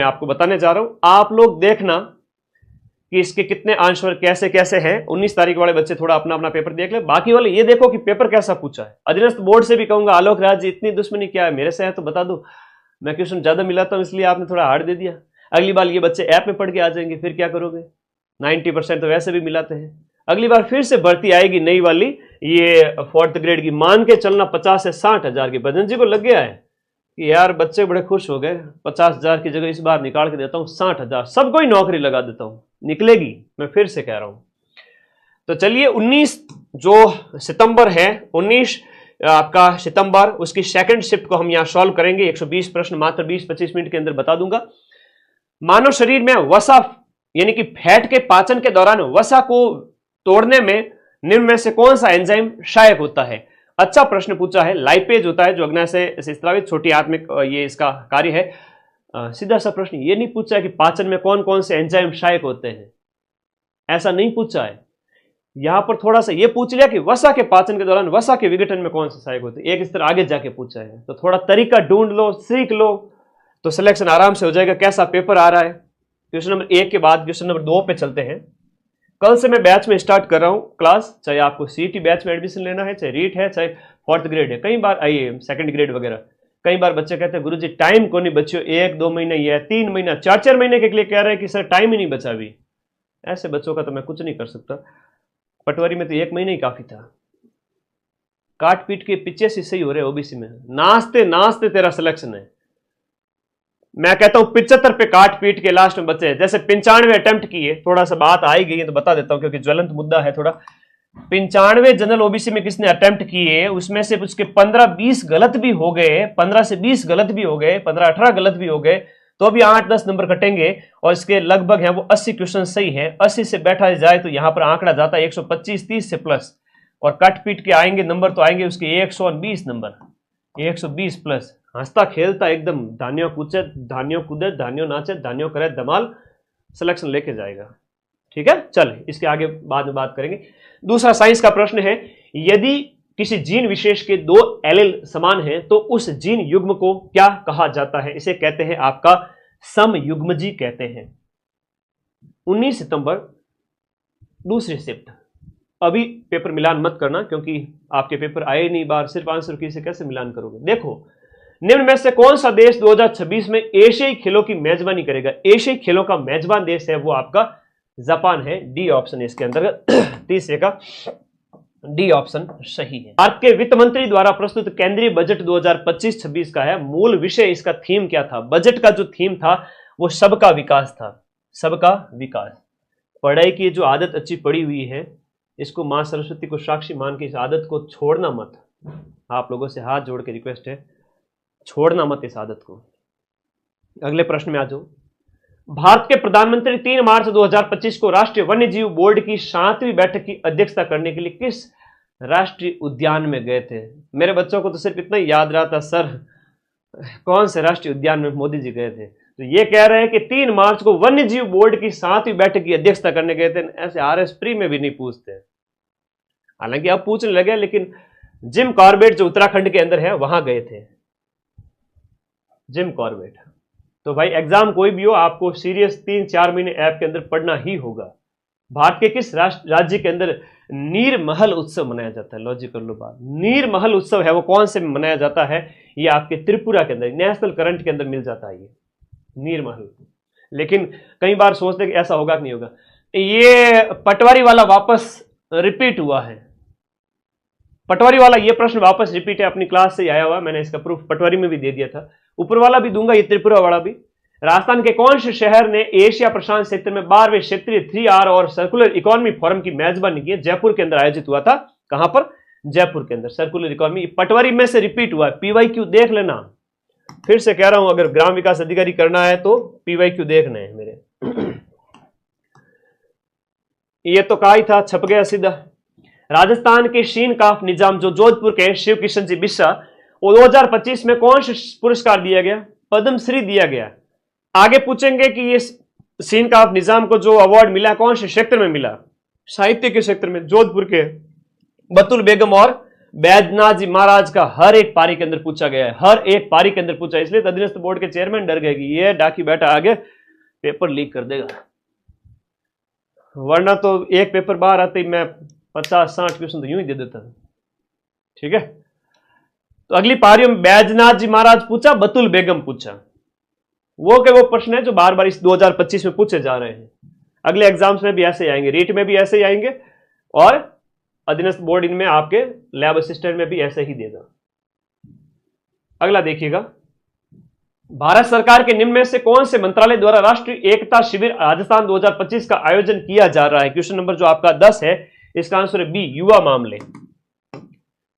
मैं आपको बताने जा रहा हूं, आप लोग देखना कि इसके कितने आंसर कैसे कैसे हैं। 19 तारीख वाले बच्चे थोड़ा अपना अपना पेपर देख ले, बाकी वाले ये देखो कि पेपर कैसा पूछा है। अधीनस्थ बोर्ड से भी कहूंगा, आलोक राज जी इतनी दुश्मनी क्या है, मेरे से है तो बता दो, मैं क्वेश्चन ज्यादा मिलाता हूं इसलिए आपने थोड़ा हार्ड दे दिया। अगली बार ये बच्चे ऐप में पढ़ के आ जाएंगे, फिर क्या करोगे? 90% तो वैसे भी मिलाते हैं। अगली बार फिर से भर्ती आएगी नई वाली, ये 4th ग्रेड की, मान के चलना 50 से 60 हजार की। भजन जी को लग गया है कि यार बच्चे बड़े खुश हो गए, 50 हजार की जगह इस बार निकाल के देता हूं 60 हजार, सबको ही नौकरी लगा देता हूं, निकलेगी, मैं फिर से कह रहा हूं। तो चलिए 19 जो सितंबर है, 19 आपका सितंबर, उसकी सेकंड शिफ्ट को हम यहां सॉल्व करेंगे। 120 प्रश्न मात्र 20-25 मिनट के अंदर बता दूंगा। मानव शरीर में वसा यानी कि फैट के पाचन के दौरान वसा को तोड़ने में निम्न में से कौन सा एंजाइम सहायक होता है? अच्छा प्रश्न पूछा है। लाइपेज होता है जो अग्नाशय से स्रावित छोटी आत्मिक, ये इसका कार्य है। सीधा सा प्रश्न ये नहीं पूछा है कि पाचन में कौन कौन से एंजाइम सहायक होते हैं, ऐसा नहीं पूछा है। यहां पर थोड़ा सा ये पूछ लिया कि वसा के पाचन के दौरान वसा के विघटन में कौन से सहायक होते हैं, एक स्तर आगे जाके पूछा है। तो थोड़ा तरीका ढूंढ लो, सीख लो, तो सिलेक्शन आराम से हो जाएगा। कैसा पेपर आ रहा है? क्वेश्चन नंबर 1 के बाद क्वेश्चन नंबर 2 पे चलते हैं। कल से मैं बैच में स्टार्ट कर रहा हूं क्लास, चाहे आपको सीईटी बैच में एडमिशन लेना है, चाहे रीट है, चाहे 4th ग्रेड है। कई बार आइए 2nd ग्रेड वगैरह, कई बार बच्चे कहते हैं गुरुजी टाइम को नहीं बच्चों, 1-2 महीने या 3 महीना 4-4 महीने के लिए कह रहे हैं कि सर टाइम ही नहीं बचा अभी। ऐसे बच्चों का तो मैं कुछ नहीं कर सकता। पटवारी में तो 1 महीना ही काफी था। काट पीट के पीछे से सही हो रहे ओबीसी में, नाचते नाचते तेरा सिलेक्शन है। मैं कहता हूं 75 पे काट पीट के लास्ट में बचे, जैसे 95 अटेम्प्ट किए। थोड़ा सा बात आई गई है तो बता देता हूं क्योंकि ज्वलंत मुद्दा है थोड़ा। 95 जनरल ओबीसी में किसने अटेम्प्ट किए, उसमें से उसके 15-20 गलत भी हो गए, 15 से 20 गलत भी हो गए, 15-18 गलत भी हो गए, तो भी 8-10 नंबर कटेंगे। और इसके लगभग है वो 80 क्वेश्चन सही है। 80 से बैठा जाए तो यहां पर आंकड़ा जाता है 125-30 से प्लस, और कट पीट के आएंगे नंबर तो आएंगे उसके 120 नंबर, 120 प्लस। हंसता खेलता एकदम धान्यों कूदे धान्यों नाचे धान्यों करे धमाल, सिलेक्शन लेके जाएगा। ठीक है, चल इसके आगे बाद में बात करेंगे। दूसरा साइंस का प्रश्न है, यदि किसी जीन विशेष के 2 एलील समान हैं तो उस जीन युग्म को क्या कहा जाता है? इसे कहते हैं आपका समयुग्मजी कहते हैं। 19 सितंबर दूसरी शिफ्ट। अभी पेपर मिलान मत करना क्योंकि आपके पेपर आए नहीं बार, सिर्फ आंसर की से कैसे मिलान करोगे? देखो, निम्न में से कौन सा देश 2026 में एशियाई खेलों की मेजबानी करेगा? एशियाई खेलों का मेजबान देश है वो आपका जापान है। डी ऑप्शन है इसके अंतर्गत, तीसरे का डी ऑप्शन सही है। भारत के वित्त मंत्री द्वारा प्रस्तुत केंद्रीय बजट 2025-26 का है। मूल विषय इसका थीम क्या था? बजट का जो थीम था वो सबका विकास था, सबका विकास। पढ़ाई की जो आदत अच्छी पड़ी हुई है, इसको मां सरस्वती को साक्षी मान के इस आदत को छोड़ना मत। आप लोगों से हाथ जोड़ के रिक्वेस्ट है, छोड़ना मत इस आदत को। अगले प्रश्न में आ जाओ। भारत के प्रधानमंत्री 3 मार्च 2025 को राष्ट्रीय वन्य जीव बोर्ड की 7वीं बैठक की अध्यक्षता करने के लिए किस राष्ट्रीय उद्यान में गए थे? मेरे बच्चों को तो सिर्फ इतना ही याद रहा था, सर कौन से राष्ट्रीय उद्यान में मोदी जी गए थे। तो ये कह रहे हैं कि 3 मार्च को वन्य जीव बोर्ड की 7वीं बैठक की अध्यक्षता करने गए थे। ऐसे RS प्री में भी नहीं पूछते, हालांकि अब पूछने लगे, लेकिन जिम कॉर्बेट जो उत्तराखंड के अंदर है वहां गए थे, जिम कॉर्बेट। तो भाई एग्जाम कोई भी हो, आपको सीरियस 3-4 महीने ऐप के अंदर पढ़ना ही होगा। भारत के किस राज्य के अंदर नीरमहल उत्सव मनाया जाता है? लॉजिकल लो बात, नीरमहल उत्सव है वो कौन से मनाया जाता है? ये आपके त्रिपुरा के अंदर, नेशनल करंट के अंदर मिल जाता है ये नीरमहल। लेकिन कई बार सोचते कि ऐसा होगा कि नहीं होगा। ये पटवारी वाला वापस रिपीट हुआ है, पटवारी वाला ये प्रश्न वापस रिपीट है, अपनी क्लास से आया हुआ, मैंने इसका प्रूफ पटवारी में भी दे दिया था, ऊपर वाला भी दूंगा, ये त्रिपुरा वाला भी। राजस्थान के कौन से शहर ने एशिया प्रशांत क्षेत्र में 12वें क्षेत्रीय 3R और सर्कुलर इकोनॉमी फोरम की मेजबानी की? जयपुर के अंदर आयोजित हुआ था। कहां पर? जयपुर के अंदर। सर्कुलर इकोनॉमी पटवारी में से रिपीट हुआ है। PYQ देख लेना, फिर से कह रहा हूं, अगर ग्राम विकास अधिकारी करना है तो PYQ देखना है मेरे। ये तो कहा ही था, छप गया सीधा। राजस्थान के शीन काफ निजाम जो जोधपुर के शिव किशन जी बिस्सा, वो 2025 में कौन सा पुरस्कार दिया गया? पद्मश्री दिया गया। आगे पूछेंगे कि ये शीन काफ निजाम को जो अवार्ड मिला कौन से क्षेत्र में मिला? साहित्य के क्षेत्र में। जोधपुर के बतुल बेगम और बैद्यनाथ जी महाराज का हर एक पारी के अंदर पूछा गया है, हर एक पारी के अंदर पूछा है। इसलिए अधीनस्थ बोर्ड के चेयरमैन डर गए कि ये डाकी बैठा आगे पेपर लीक कर देगा, वरना तो एक पेपर बाहर आते ही मैं 50-60 क्वेश्चन तो यूं ही दे देता था। ठीक है, तो अगली पारी में बैद्यनाथ जी महाराज पूछा, बतुल बेगम पूछा। वो के वो प्रश्न है जो बार बार इस 2025 में पूछे जा रहे हैं। अगले एग्जाम्स में भी ऐसे ही आएंगे, रीट में भी ऐसे ही आएंगे, और अधीनस्थ बोर्ड इनमें आपके लैब असिस्टेंट में भी ऐसे ही देगा। अगला देखिएगा, भारत सरकार के निम्न में से कौन से मंत्रालय द्वारा राष्ट्रीय एकता शिविर राजस्थान 2025 का आयोजन किया जा रहा है? क्वेश्चन नंबर जो आपका 10 है, इसका आंसर है बी, युवा मामले।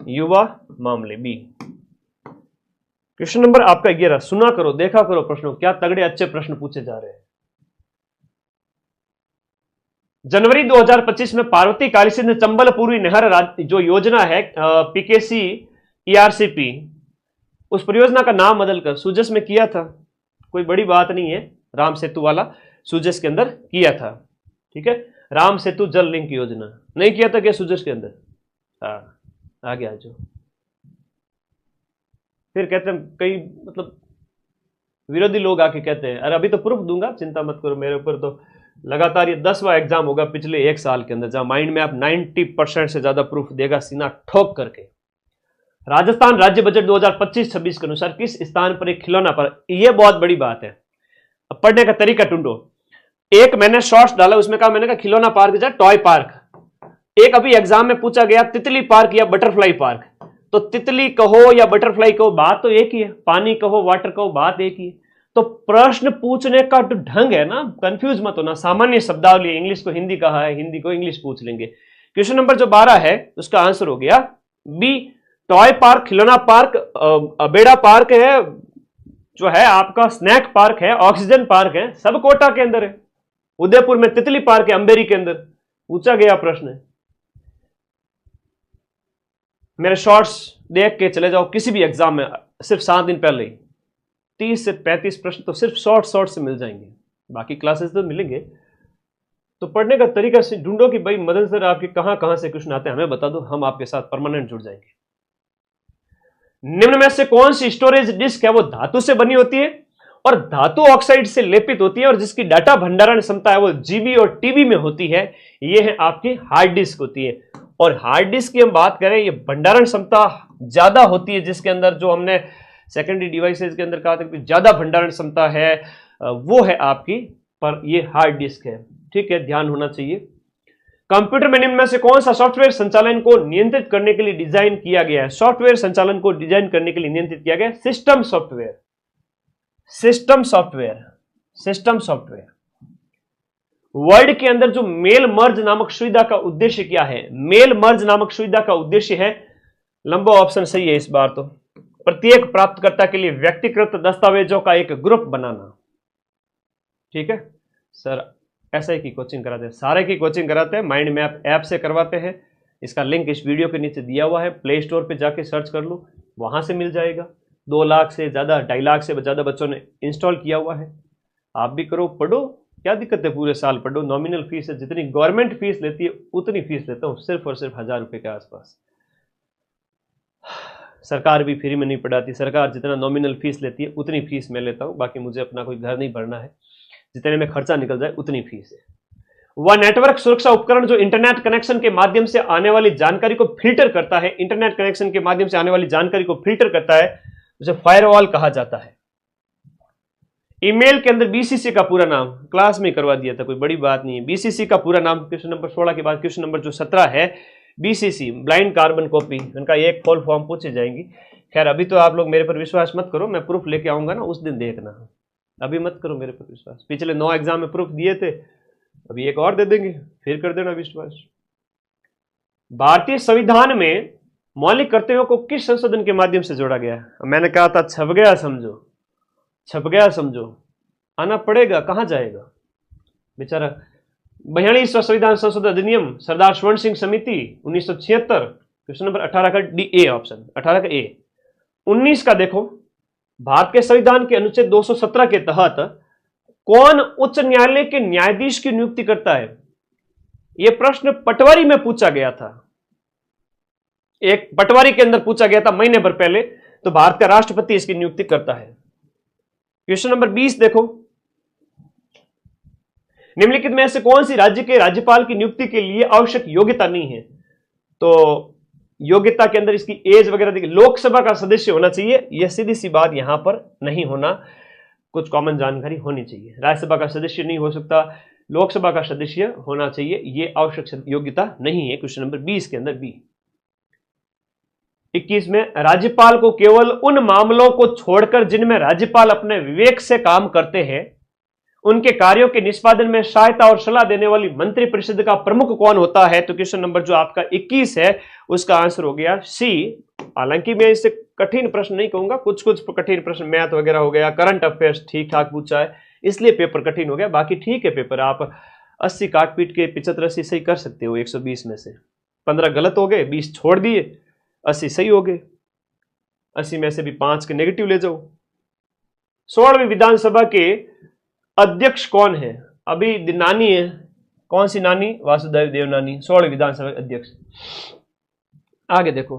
युवा मामले बी। क्वेश्चन नंबर आपका 11, सुना करो देखा करो प्रश्नों, क्या तगड़े अच्छे प्रश्न पूछे जा रहे हैं। जनवरी 2025 में पार्वती कालीसिंध चंबल पूर्वी नहर जो योजना है पीकेसी ईआरसीपी, उस परियोजना का नाम बदलकर सुजस में किया था। कोई बड़ी बात नहीं है, राम सेतु वाला सुजस के अंदर किया था। ठीक है, राम सेतु जल लिंक योजना नहीं किया था क्या सुजस के अंदर? हाँ, आगे आ जाओ। फिर कहते हैं कई मतलब विरोधी लोग आके कहते हैं अरे अभी तो प्रूफ दूंगा, चिंता मत करो मेरे ऊपर, तो लगातार ये 10वां एग्जाम होगा पिछले 1 साल के अंदर जहां माइंड में आप 90% से ज्यादा प्रूफ देगा सीना ठोक करके। राजस्थान राज्य बजट 2025-26 के अनुसार किस स्थान पर एक खिलौना पर, यह बहुत बड़ी बात है। अब पढ़ने का तरीका ढूंढो। एक मैंने शॉर्ट्स डाला, उसमें कहा, मैंने कहा खिलौना पार्क जा टॉय पार्क। एक अभी एग्जाम में पूछा गया तितली पार्क या बटरफ्लाई पार्क, तो तितली कहो या बटरफ्लाई कहो बात तो एक ही है, पानी कहो वाटर कहो बात एक ही है। तो प्रश्न पूछने का जो ढंग है ना, कंफ्यूज मत होना। सामान्य शब्दावली, इंग्लिश को हिंदी कहा है, हिंदी को इंग्लिश पूछ लेंगे। क्वेश्चन नंबर जो 12 है उसका आंसर हो गया बी, टॉय पार्क, खिलौना पार्क, अबेड़ा पार्क है जो है आपका, स्नैक पार्क है, ऑक्सीजन पार्क है, सब कोटा के अंदर है। उदयपुर में तितली पार्क है, अंबेरी के अंदर पूछा गया प्रश्न है। मेरे शॉर्ट्स देख के चले जाओ किसी भी एग्जाम में, सिर्फ 7 दिन पहले ही 30 से 35 प्रश्न तो सिर्फ शॉर्ट से मिल जाएंगे, बाकी क्लासेस तो मिलेंगे। तो पढ़ने का तरीका से ढूंढो कि भाई मदन सर आपके कहां से क्वेश्चन आते हैं, हमें बता दो, हम आपके साथ परमानेंट जुड़ जाएंगे। निम्न में से कौन सी स्टोरेज डिस्क है वो धातु से बनी होती है और धातु ऑक्साइड से लेपित होती है और जिसकी डाटा भंडारण क्षमता है वो जीबी और टीबी में होती है? ये है आपकी हार्ड डिस्क होती है। और हार्ड डिस्क की हम बात करें, ये भंडारण क्षमता ज्यादा होती है, जिसके अंदर जो हमने सेकेंडरी डिवाइसेस के अंदर कहा था कि ज्यादा भंडारण क्षमता है, वो है आपकी, पर ये हार्ड डिस्क है। ठीक है, ध्यान होना चाहिए। कंप्यूटर में निम्न में से कौन सा सॉफ्टवेयर संचालन को नियंत्रित करने के लिए डिजाइन किया गया है? सॉफ्टवेयर संचालन को डिजाइन करने के लिए नियंत्रित किया गया system software. System software, system software. Word के अंदर जो मेल मर्ज नामक सुविधा का उद्देश्य क्या है? मेल मर्ज नामक सुविधा का उद्देश्य है, लंबा ऑप्शन सही है इस बार तो, प्रत्येक प्राप्तकर्ता के लिए व्यक्तिगत दस्तावेजों का एक ग्रुप बनाना। ठीक है सर, ऐसा ही की कोचिंग कराते हैं, सारे की कोचिंग कराते हैं, माइंड मैप ऐप से करवाते हैं। इसका लिंक इस वीडियो के नीचे दिया हुआ है, प्ले स्टोर पे जाके सर्च कर लो, वहां से मिल जाएगा। 2 लाख से ज्यादा, 2.5 लाख से ज्यादा बच्चों ने इंस्टॉल किया हुआ है। आप भी करो, पढ़ो, क्या दिक्कत है, पूरे साल पढ़ो। नॉमिनल फीस है, जितनी गवर्नमेंट फीस लेती है उतनी फीस लेता हूँ, सिर्फ और सिर्फ 1000 रुपए के आसपास। सरकार भी फ्री में नहीं पढ़ाती, सरकार जितना नॉमिनल फीस लेती है उतनी फीस मैं लेता हूँ। बाकी मुझे अपना कोई घर नहीं भरना है, जितने में खर्चा निकल जाए उतनी फीस है। वह नेटवर्क सुरक्षा उपकरण जो इंटरनेट कनेक्शन के माध्यम से आने वाली जानकारी को फिल्टर करता है, इंटरनेट कनेक्शन के माध्यम से आने वाली जानकारी को फिल्टर करता है, उसे फायरवॉल कहा जाता है। ईमेल के अंदर बीसीसी का पूरा नाम, क्लास में करवा दिया था, कोई बड़ी बात नहीं है। बीसीसी का पूरा नाम क्वेश्चन नंबर 16 के बाद क्वेश्चन नंबर जो 17 है, बीसीसी ब्लाइंड कार्बन कॉपी, उनका एक फुल फॉर्म पूछे जाएंगी। खैर अभी तो आप लोग मेरे पर विश्वास मत करो, मैं प्रूफ लेके आऊंगा ना, उस दिन देखना, अभी मत करो मेरे पर विश्वास। पिछले 9 एग्जाम में प्रूफ दिए थे, अभी एक और दे देंगे, फिर कर देना विश्वास। भारतीय संविधान में मौलिक कर्तव्यों को किस संशोधन के माध्यम से जोड़ा गया? मैंने कहा था छप गया समझो, छप गया समझो, आना पड़ेगा, कहां जाएगा बेचारा। 42वां संविधान संशोधन अधिनियम, सरदार स्वर्ण सिंह समिति 1976, क्वेश्चन नंबर 18 का डी ए ऑप्शन, 18 का ए। 19 का देखो, भारत के संविधान के अनुच्छेद 217 के तहत कौन उच्च न्यायालय के न्यायाधीश की नियुक्ति करता है? यह प्रश्न पटवारी में पूछा गया था। एक पटवारी के अंदर पूछा गया था महीने भर पहले, तो भारत का राष्ट्रपति इसकी नियुक्ति करता है। क्वेश्चन नंबर 20 देखो, निम्नलिखित में से कौन सी राज्य के राज्यपाल की नियुक्ति के लिए आवश्यक योग्यता नहीं है? तो योग्यता के अंदर इसकी एज वगैरह देखिए, लोकसभा का सदस्य होना चाहिए, यह सीधी सी बात यहां पर नहीं होना, कुछ कॉमन जानकारी होनी चाहिए। राज्यसभा का सदस्य नहीं हो सकता, लोकसभा का सदस्य होना चाहिए, यह आवश्यक योग्यता नहीं है। क्वेश्चन नंबर 20 के अंदर बी। 21 में, राज्यपाल को केवल उन मामलों को छोड़कर जिनमें राज्यपाल अपने विवेक से काम करते हैं, उनके कार्यों के निष्पादन में सहायता और सलाह देने वाली मंत्रिपरिषद का प्रमुख कौन होता है? तो क्वेश्चन नंबर जो आपका 21 है उसका आंसर हो गया सी। हालांकि मैं इससे कठिन प्रश्न नहीं कहूंगा, कुछ कुछ कठिन प्रश्न मैथ वगैरह हो गया, करंट अफेयर्स ठीक ठाक पूछा है, इसलिए पेपर कठिन हो गया। बाकी ठीक है पेपर, आप 80 काट पीट के 75 80 सही कर सकते हो 120 में से। 15 गलत हो गए, 20 छोड़ दिए, 80 सही हो गए। 80 में से भी 5 के नेगेटिव ले जाओ। 16वीं विधानसभा के अध्यक्ष कौन है? अभी नानी है, कौन सी नानी? वासुदेव देवनानी 16वीं विधानसभा अध्यक्ष। आगे देखो,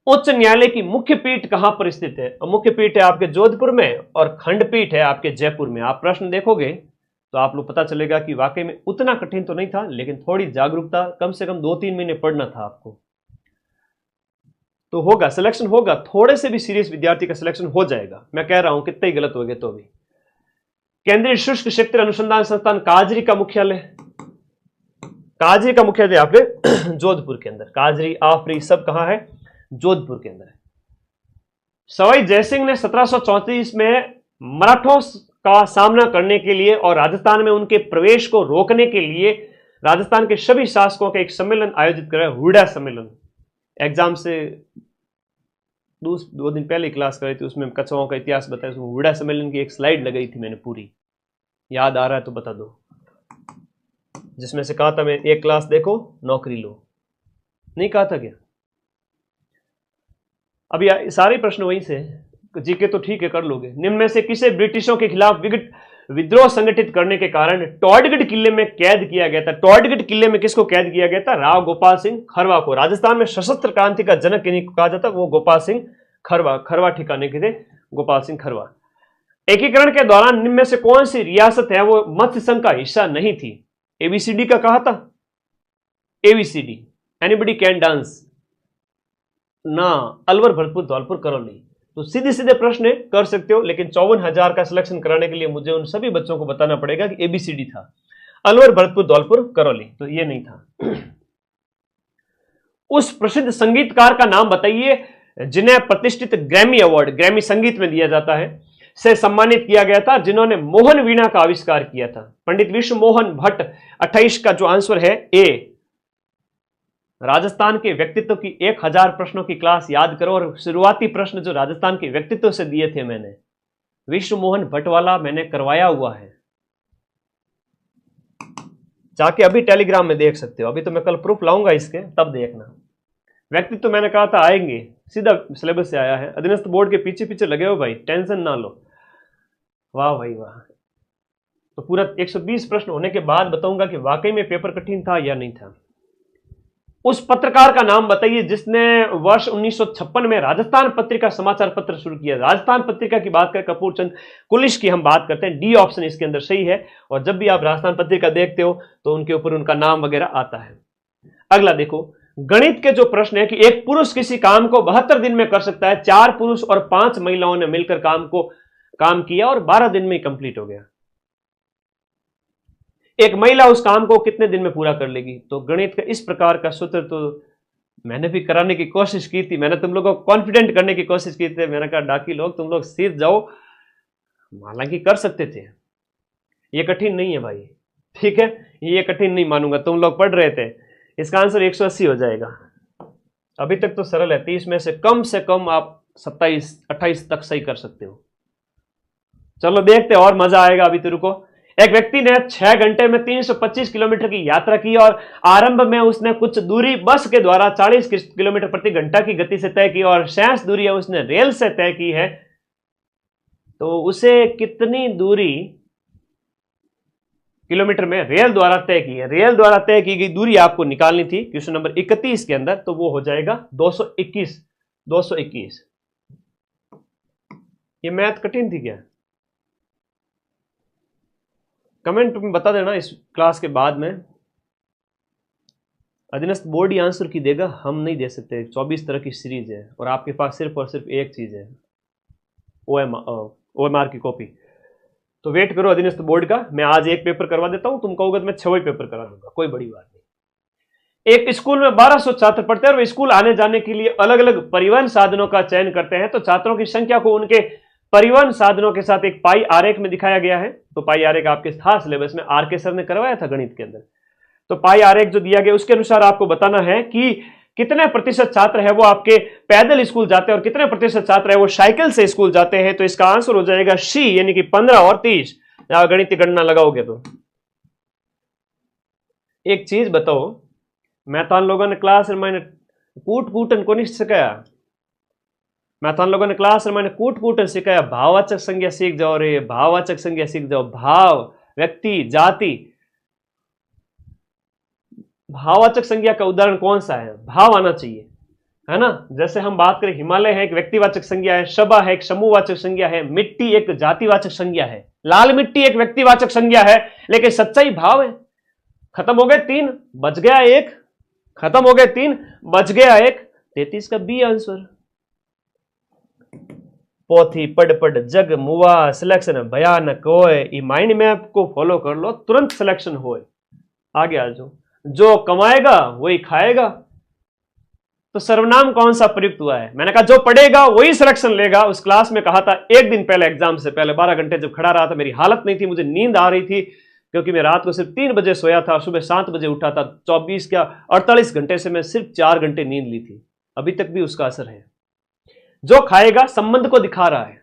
उच्च न्यायालय की मुख्य पीठ कहां पर स्थित है? मुख्य पीठ है आपके जोधपुर में और खंडपीठ है आपके जयपुर में। आप प्रश्न देखोगे तो आप लोग पता चलेगा कि वाकई में उतना कठिन तो नहीं था, लेकिन थोड़ी जागरूकता, कम से कम 2-3 महीने पढ़ना था आपको, तो होगा, सिलेक्शन होगा। थोड़े से भी सीरियस विद्यार्थी का सिलेक्शन हो जाएगा, मैं कह रहा हूं, कितने ही गलत हो गए तो भी। केंद्रीय शुष्क क्षेत्र अनुसंधान संस्थान काजरी का मुख्यालय, काजरी का मुख्यालय आपके जोधपुर के अंदर। काजरी, आफरी सब कहां है? जोधपुर के अंदर है। सवाई जयसिंह ने 1734 में मराठों का सामना करने के लिए और राजस्थान में उनके प्रवेश को रोकने के लिए राजस्थान के सभी शासकों का एक सम्मेलन आयोजित कराया, हुडा सम्मेलन। एग्जाम से 2 दिन पहले क्लास कराई थी, उसमें कछुओं का इतिहास बताया, उसमें हुडा सम्मेलन की एक स्लाइड लगाई थी मैंने पूरी, याद आ रहा है तो बता दो, जिसमें से कहा था मैं एक क्लास देखो नौकरी लो, नहीं कहा था क्या? अभी सारे प्रश्न वहीं से, जीके तो ठीक है कर लोगे। निम्न में से किसे ब्रिटिशों के खिलाफ विद्रोह संगठित करने के कारण टॉडगढ़ किले में कैद किया गया था? टॉडगढ़ किले में किसको कैद किया गया था? राव गोपाल सिंह खरवा को। राजस्थान में सशस्त्र क्रांति का जनक कहा जाता, वो गोपाल सिंह खरवा, खरवा ठिकाने के थे गोपाल सिंह खरवा। एकीकरण के दौरान निम्न में से कौन सी रियासत है वो मत्स्य संघ का हिस्सा नहीं थी? एबीसीडी का कहा था, एबीसीडी, एनीबडी कैन डांस ना, अलवर, भरतपुर, धौलपुर, करौली। तो सीधे सीधे प्रश्न कर सकते हो, लेकिन 54,000 का सिलेक्शन कराने के लिए मुझे उन सभी बच्चों को बताना पड़ेगा कि एबीसीडी था, अलवर, भरतपुर, धौलपुर, करौली, तो ये नहीं था। उस प्रसिद्ध संगीतकार का नाम बताइए जिन्हें प्रतिष्ठित ग्रैमी अवार्ड, ग्रैमी संगीत में दिया जाता है, से सम्मानित किया गया था, जिन्होंने मोहन वीणा का आविष्कार किया था। पंडित विश्व मोहन भट्ट। 28 का जो आंसर है ए। राजस्थान के व्यक्तित्व की 1000 प्रश्नों की क्लास याद करो, और शुरुआती प्रश्न जो राजस्थान के व्यक्तित्व से दिए थे मैंने, विश्व मोहन भट्ट वाला मैंने करवाया हुआ है, जाके अभी टेलीग्राम में देख सकते हो। अभी तो मैं कल प्रूफ लाऊंगा इसके, तब देखना। व्यक्तित्व मैंने कहा था आएंगे, सीधा सिलेबस से आया है। अधीनस्थ बोर्ड के पीछे पीछे लगे हो भाई, टेंशन ना लो। वाह भाई वाह। तो पूरा 120 प्रश्न होने के बाद बताऊंगा कि वाकई में पेपर कठिन था या नहीं था। उस पत्रकार का नाम बताइए जिसने वर्ष 1956 में राजस्थान पत्रिका समाचार पत्र शुरू किया। राजस्थान पत्रिका की बात करें, कपूर चंद कुलिश की हम बात करते हैं, डी ऑप्शन इसके अंदर सही है। और जब भी आप राजस्थान पत्रिका देखते हो तो उनके ऊपर उनका नाम वगैरह आता है। अगला देखो, गणित के जो प्रश्न है कि एक पुरुष किसी काम को 72 दिन में कर सकता है, 4 पुरुष और 5 महिलाओं ने मिलकर काम किया और 12 दिन में कंप्लीट हो गया। एक महिला उस काम को कितने दिन में पूरा कर लेगी? तो गणित का इस प्रकार का सूत्र तो मैंने भी कराने की कोशिश की थी, मैंने तुम लोगों को कॉन्फिडेंट करने की कोशिश की थी। मैंने कहा डाकी लोग तुम लोग सीख जाओ, हालांकि कर सकते थे। ये कठिन नहीं है भाई, ठीक है, ये कठिन नहीं मानूंगा, तुम लोग पढ़ रहे थे। इसका आंसर 180 हो जाएगा। अभी तक तो सरल है, 30 में से कम आप 27-28 तक सही कर सकते हो। चलो देखते और मजा आएगा। अभी तो रुको। एक व्यक्ति ने 6 घंटे में 325 किलोमीटर की यात्रा की और आरंभ में उसने कुछ दूरी बस के द्वारा 40 किलोमीटर प्रति घंटा की गति से तय की और शेष दूरी उसने रेल से तय की है, किलोमीटर में रेल द्वारा तय की है। रेल द्वारा तय की गई दूरी आपको निकालनी थी क्वेश्चन नंबर 31 के अंदर, तो वो हो जाएगा 221। 221। ये मैथ कठिन थी क्या? कमेंट में बता देना इस क्लास के बाद में। अधीनस्थ बोर्ड ही आंसर की देगा, हम नहीं दे सकते। 24 तरह की सीरीज है और आपके पास सिर्फ और सिर्फ एक चीज है, OMR की कॉपी। तो वेट करो अधीनस्थ बोर्ड का, मैं आज एक पेपर करवा देता हूं, तुम कहोगे तो मैं 6 पेपर करा दूंगा, कोई बड़ी बात नहीं। एक स्कूल में 1200 छात्र पढ़ते हैं और वे स्कूल आने जाने के लिए अलग अलग परिवहन साधनों का चयन करते हैं, तो छात्रों की संख्या को उनके परिवहन साधनों के साथ एक पाई आरेख में दिखाया गया है। तो पाई आरेख आपके था सिलेबस में, आर के सर ने करवाया था गणित के अंदर। तो पाई आरेख जो दिया गया उसके अनुसार आपको बताना है कि कितने प्रतिशत छात्र है वो आपके पैदल स्कूल जाते हैं और कितने प्रतिशत छात्र है वो साइकिल से स्कूल जाते हैं। तो इसका आंसर हो जाएगा सी, यानी कि 15 और 30। गणित गणना लगाओगे तो एक चीज बताओ, मैथान लोगों ने क्लास मैंने कूटन को नहीं सिखाया, मैथान लोगों ने क्लास मैंने कूटन सिखाया। भाववाचक संज्ञा सीख जाओ रे, भाववाचक संज्ञा सीख जाओ। भाव, व्यक्ति, जाति। भाववाचक संज्ञा का उदाहरण कौन सा है? भाव आना चाहिए, है ना। जैसे हम बात करें, हिमालय है एक व्यक्तिवाचक संज्ञा है, शबा है एक समूहवाचक संज्ञा है, मिट्टी एक जातिवाचक संज्ञा है, लाल मिट्टी एक व्यक्तिवाचक संज्ञा है। लेकिन सच्चाई भाव है। खत्म हो गए 3, बच गया 1, खत्म हो गए 3, बच गया 1। 33 का बी आंसर। पोथी पढ़ जग मुआ सिलेक्शन भयानक होए, ई माइंड मैप को फॉलो कर लो, तुरंत सिलेक्शन होए। आगे आ जाओ। जो कमाएगा वही खाएगा, तो सर्वनाम कौन सा प्रयुक्त हुआ है? मैंने कहा जो पढ़ेगा वही सिलेक्शन लेगा। उस क्लास में कहा था एक दिन पहले, एग्जाम से पहले 12 घंटे जब खड़ा रहा था, मेरी हालत नहीं थी, मुझे नींद आ रही थी क्योंकि मैं रात को सिर्फ 3 बजे सोया था और सुबह 7 बजे उठा था। 24 क्या 48 घंटे से मैं सिर्फ 4 घंटे नींद ली थी, अभी तक भी उसका असर है। जो खाएगा संबंध को दिखा रहा है।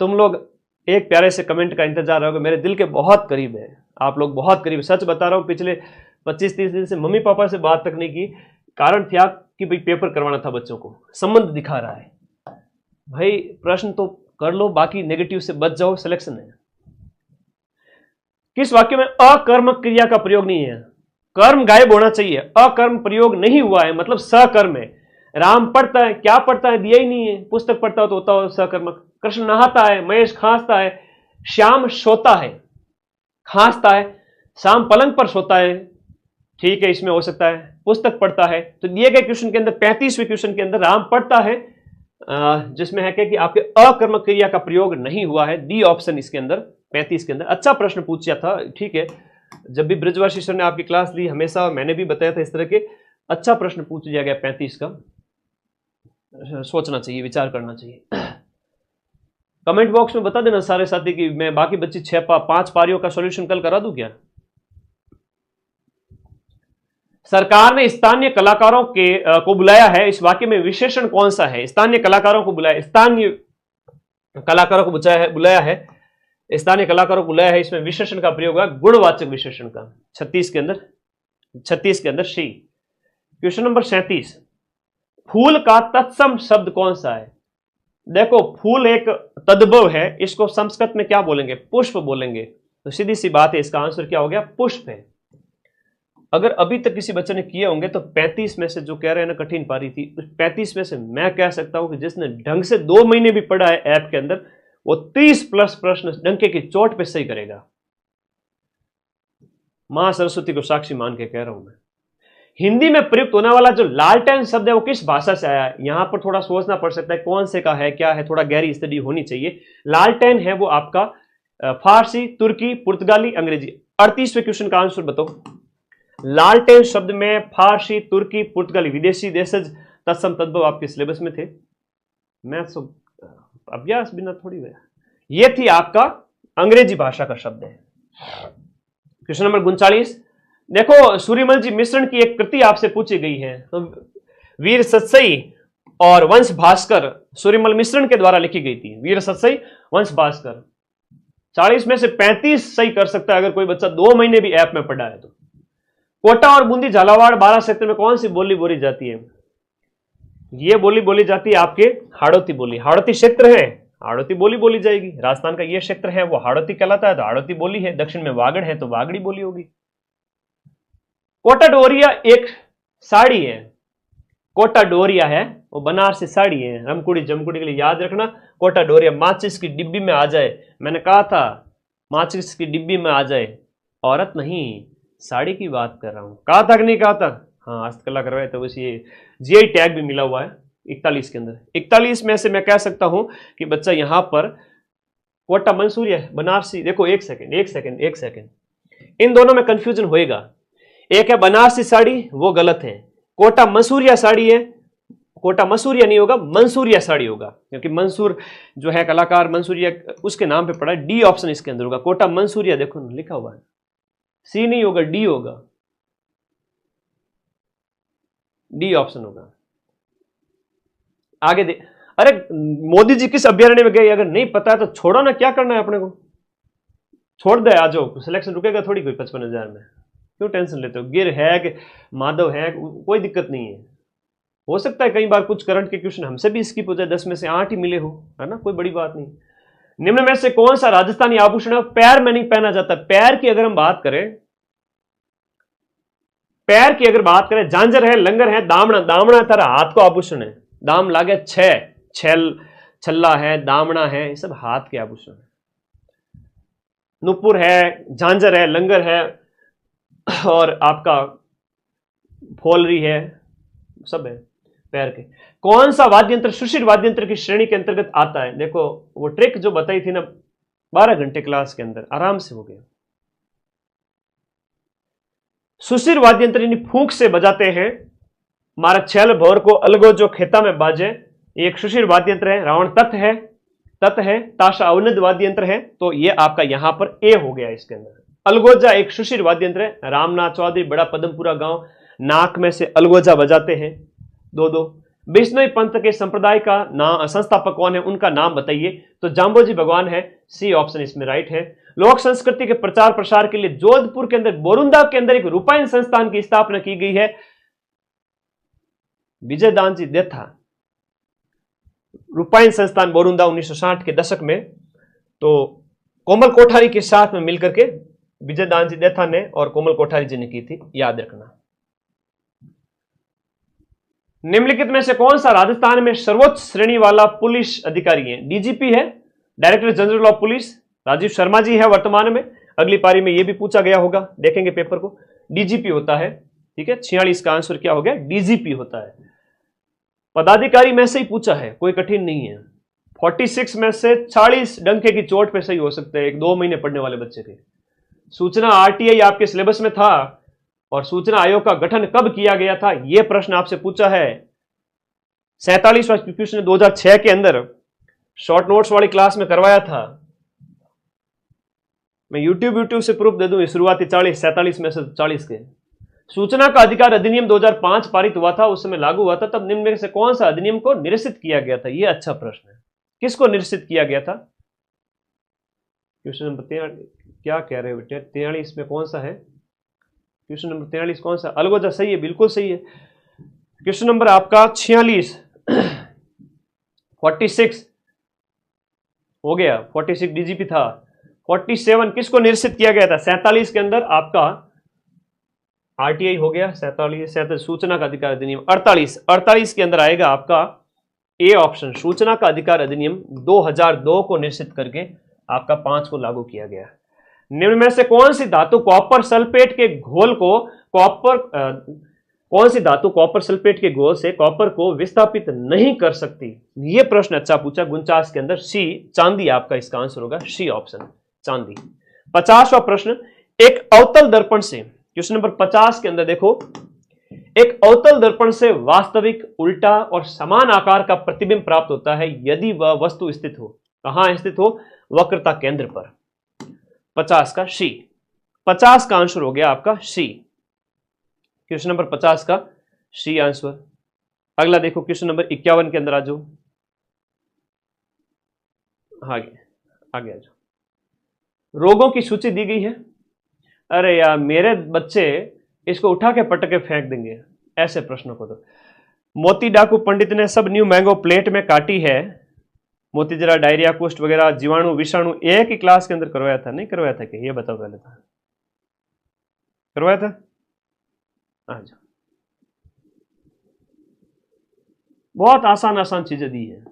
तुम लोग एक प्यारे से कमेंट का इंतजार रहोगे, मेरे दिल के बहुत करीब है आप लोग, बहुत करीब। सच बता रहा हूं, पिछले 25-30 दिन से मम्मी पापा से बात तक नहीं की। कारण था कि भाई पेपर करवाना था बच्चों को, संबंध दिखा रहा है। भाई प्रश्न तो कर लो, बाकी नेगेटिव से बच जाओ, सिलेक्शन है। किस वाक्य में अकर्मक क्रिया का प्रयोग नहीं है? कर्म गायब होना चाहिए, अकर्म प्रयोग नहीं हुआ है, मतलब सकर्म है। राम पढ़ता है, क्या पढ़ता है दिया ही नहीं है, पुस्तक पढ़ता हो तो होता हो सकर्मक। कृष्ण नहाता है, महेश खांसता है, श्याम सोता है, खांसता है, शाम पलंग पर सोता है, ठीक है इसमें हो सकता है। पुस्तक पढ़ता है, तो दिए गए क्वेश्चन के अंदर 35वें क्वेश्चन के अंदर राम पढ़ता है, जिसमें है कि आपके अकर्मक क्रिया का प्रयोग नहीं हुआ है। डी ऑप्शन इसके अंदर 35 के अंदर। अच्छा प्रश्न पूछा था, ठीक है। जब भी ब्रजवासी सर ने आपकी क्लास ली, हमेशा मैंने भी बताया था इस तरह के अच्छा प्रश्न पूछ दिया गया 35 का। सोचना चाहिए, विचार करना चाहिए। कमेंट बॉक्स में बता देना सारे साथी कि मैं बाकी बच्ची 5 पारियों का सॉल्यूशन कल करा दूं क्या? सरकार ने स्थानीय कलाकारों को बुलाया है, इस वाक्य में विशेषण कौन सा है? स्थानीय कलाकारों को बुलाया, स्थानीय कलाकारों को बुलाया है, स्थानीय कलाकारों को बुलाया है, इसमें विशेषण का प्रयोग है गुणवाचक विशेषण का। 36 के अंदर सी। क्वेश्चन नंबर 37, फूल का तत्सम शब्द कौन सा है? देखो फूल एक तद्भव है, इसको संस्कृत में क्या बोलेंगे? पुष्प बोलेंगे। तो सीधी सी बात है, इसका आंसर क्या हो गया? पुष्प है। अगर अभी तक किसी बच्चे ने किए होंगे तो 35 में से जो कह रहे हैं ना कठिन पारी थी, उस 35 में से मैं कह सकता हूं कि जिसने ढंग से 2 महीने भी पढ़ा है ऐप के अंदर, वो 30+ प्रश्न डंके की चोट पे सही करेगा। मां सरस्वती को साक्षी मान के कह रहा हूं मैं। हिंदी में प्रयुक्त होने वाला जो लालटेन शब्द है वो किस भाषा से आया है? यहां पर थोड़ा सोचना पड़ सकता है, कौन से का है, क्या है, थोड़ा गहरी स्टडी होनी चाहिए। लालटेन है वो आपका फारसी, तुर्की, पुर्तगाली, अंग्रेजी। 38वें क्वेश्चन का आंसर बताओ। लालटेन शब्द में फारसी, तुर्की, पुर्तगाली, विदेशी देशज तत्सम तद्भव आपके सिलेबस में थे। मैथ्स अभ्यास बिना थोड़ी हुआ। ये थी आपका अंग्रेजी भाषा का शब्द है। क्वेश्चन नंबर 39, देखो सूर्यमल जी मिश्रण की एक कृति आपसे पूछी गई है। तो वीर सतसई और वंश भास्कर सूर्यमल मिश्रण के द्वारा लिखी गई थी। वीर सतसई, वंश भास्कर। 40 में से 35 सही कर सकता है अगर कोई बच्चा 2 महीने भी ऐप में पढ़ा है तो। कोटा और बूंदी झालावाड़ 12 सेक्टर में कौन सी बोली बोली जाती है? यह बोली बोली जाती है आपके हाड़ौती बोली। हाड़ौती क्षेत्र है हाड़ौती बोली बोली जाएगी। राजस्थान का ये क्षेत्र है वो हाड़ौती कहलाता है तो हाड़ौती बोली है, दक्षिण में वागड़ है तो वागड़ी बोली होगी। कोटा डोरिया एक साड़ी है, कोटा डोरिया है वो बनारसी साड़ी है, रमकुड़ी जमकुड़ी के लिए याद रखना। कोटा डोरिया माचिस की डिब्बी में आ जाए, मैंने कहा था माचिस की डिब्बी में आ जाए, औरत नहीं साड़ी की बात कर रहा हूं, कहा था कि नहीं कहा था? हाँ, हस्तकला करवाए तो बस ये जीआई टैग भी मिला हुआ है 41 के अंदर। 41 में से मैं कह सकता हूं कि बच्चा यहां पर कोटा मंसूरिया बनारसी, देखो एक सेकंड, इन दोनों में कंफ्यूजन होएगा। एक है बनारसी साड़ी, वो गलत है। कोटा मंसूरिया साड़ी है, कोटा मसूरिया नहीं होगा, मंसूरिया साड़ी होगा, क्योंकि मंसूर जो है कलाकार मंसूरिया उसके नाम पे पड़ा है। डी ऑप्शन इसके अंदर होगा, कोटा मंसूरिया देखो लिखा हुआ है, सी नहीं होगा डी होगा, डी ऑप्शन होगा। आगे दे, अरे मोदी जी किस अभ्यारण्य में गए, अगर नहीं पता है तो छोड़ो ना, क्या करना है अपने को, छोड़ दे, आ जाओ, सिलेक्शन रुकेगा थोड़ी कोई 55,000 में, क्यों टेंशन लेते हो? गिर है कि माधव है, कोई दिक्कत नहीं है। हो सकता है कई बार कुछ करंट के क्वेश्चन हमसे भी स्किप हो जाए, 10 में से 8 ही मिले हो, है ना, कोई बड़ी बात नहीं। निम्न में से कौन सा राजस्थानी आभूषण है पैर में नहीं पहना जाता? पैर की अगर हम बात करें, पैर की अगर बात करें, झांझर है, लंगर है, दामना, दामना तारा हाथ को आभूषण है, दाम लागे छल्ला है, दामना है, ये सब हाथ के आभूषण है। नुपुर है, झांझर है, लंगर है और आपका फोलरी है, सब है पैर के। कौन सा वाद्य यंत्र सुशिर वाद्य यंत्र की श्रेणी के अंतर्गत आता है? देखो वो ट्रिक जो बताई थी ना 12 घंटे क्लास के अंदर, आराम से हो गया। सुशिर वाद्य यंत्र यानी फूंक से बजाते हैं, मारा छल भौर को अलगो जो खेता में बाजे, एक सुशिर वाद्य यंत्र है। रावण तत् है, ताशा अवनद वाद्य यंत्र है, तो ये आपका यहां पर ए हो गया इसके अंदर। अलगोजा एक सुशिर वाद्य यंत्र है। रामनाथ चौधरी बड़ा पदमपुरा गांव, नाक में से अलगोजा बजाते हैं। दो विष्णु पंथ के संप्रदाय का नाम संस्थापक कौन है, उनका नाम बताइए, तो जाम्बोजी भगवान है, सी ऑप्शन इसमें राइट है। लोक संस्कृति के प्रचार प्रसार के लिए जोधपुर के अंदर बोरुंदा के अंदर एक रूपायन संस्थान की स्थापना की गई है, विजय दानजी देथा। रूपायन संस्थान बोरुंदा 1960 के दशक में, तो कोमल कोठारी के साथ में मिलकर के विजय दानजी देथा ने और कोमल कोठारी जी ने की थी, याद रखना। निम्नलिखित में से कौन सा राजस्थान में सर्वोच्च श्रेणी वाला पुलिस अधिकारी है? डीजीपी है, director general of police, Rajeev Sharma ji है वर्तमान में। अगली पारी में यह भी पूछा गया होगा, देखेंगे पेपर को, डीजीपी होता है, ठीक है। 46 का आंसर क्या हो गया? डीजीपी होता है। पदाधिकारी में से ही पूछा है, कोई कठिन नहीं है। 46 में से 40 डंके की चोट पे सही हो सकते हैं, 1-2 महीने पढ़ने वाले बच्चे के। सूचना आरटीआई आपके सिलेबस में था, और सूचना आयोग का गठन कब किया गया था, यह प्रश्न आपसे पूछा है। 47वां क्वेश्चन 2006 के अंदर शॉर्ट नोट्स वाली क्लास में करवाया था। मैं यूट्यूब से प्रूफ दे दूं, शुरुआती 47 में से 40 के। सूचना का अधिकार अधिनियम 2005 पारित हुआ था, उस समय लागू हुआ था, तब निम्न में से कौन सा अधिनियम को निरसित किया गया था? यह अच्छा प्रश्न है, किसको निरसित किया गया था? क्वेश्चन नंबर 43, क्या कह रहे हो बेटे, 43 में कौन सा है? क्वेश्चन नंबर 43 कौन सा? अलगोजा सही है, बिल्कुल सही है। क्वेश्चन नंबर आपका 46 46 हो गया, 46 डीजीपी था। 47 किसको निरसित किया गया था? 47 के अंदर आपका आरटीआई हो गया, 47 सूचना का अधिकार अधिनियम। 48 के अंदर आएगा आपका ए ऑप्शन, सूचना का अधिकार अधिनियम 2002 को निरसित करके आपका 5 को लागू किया गया। निम्न में से कौन सी धातु कॉपर सल्फेट के घोल को कौन सी धातु कॉपर सल्फेट के घोल से कॉपर को विस्थापित नहीं कर सकती? यह प्रश्न अच्छा पूछा 49 के अंदर। सी चांदी आपका इसका आंसर होगा, सी ऑप्शन चांदी। 50वां प्रश्न, एक अवतल दर्पण से, क्वेश्चन नंबर 50 के अंदर देखो, एक अवतल दर्पण से वास्तविक उल्टा और समान आकार का प्रतिबिंब प्राप्त होता है यदि वह वस्तु स्थित हो, कहां स्थित हो? वक्रता केंद्र पर। 50 का सी, 50 का आंसर हो गया आपका सी, क्वेश्चन नंबर 50 का सी आंसर। अगला देखो क्वेश्चन नंबर 51 के अंदर आ जाओ, आगे आ जाओ। रोगों की सूची दी गई है। अरे यार मेरे बच्चे इसको उठा के पटक के फेंक देंगे ऐसे प्रश्नों को। तो मोती डाकू पंडित ने सब न्यू मैंगो प्लेट में काटी है, मोतीजरा, डायरिया, कुष्ठ वगैरह, जीवाणु, विषाणु एक ही क्लास के अंदर करवाया था? नहीं करवाया था क्या? ये बताओ पहले। था करवाया था? अच्छा, बहुत आसान आसान चीजें दी है।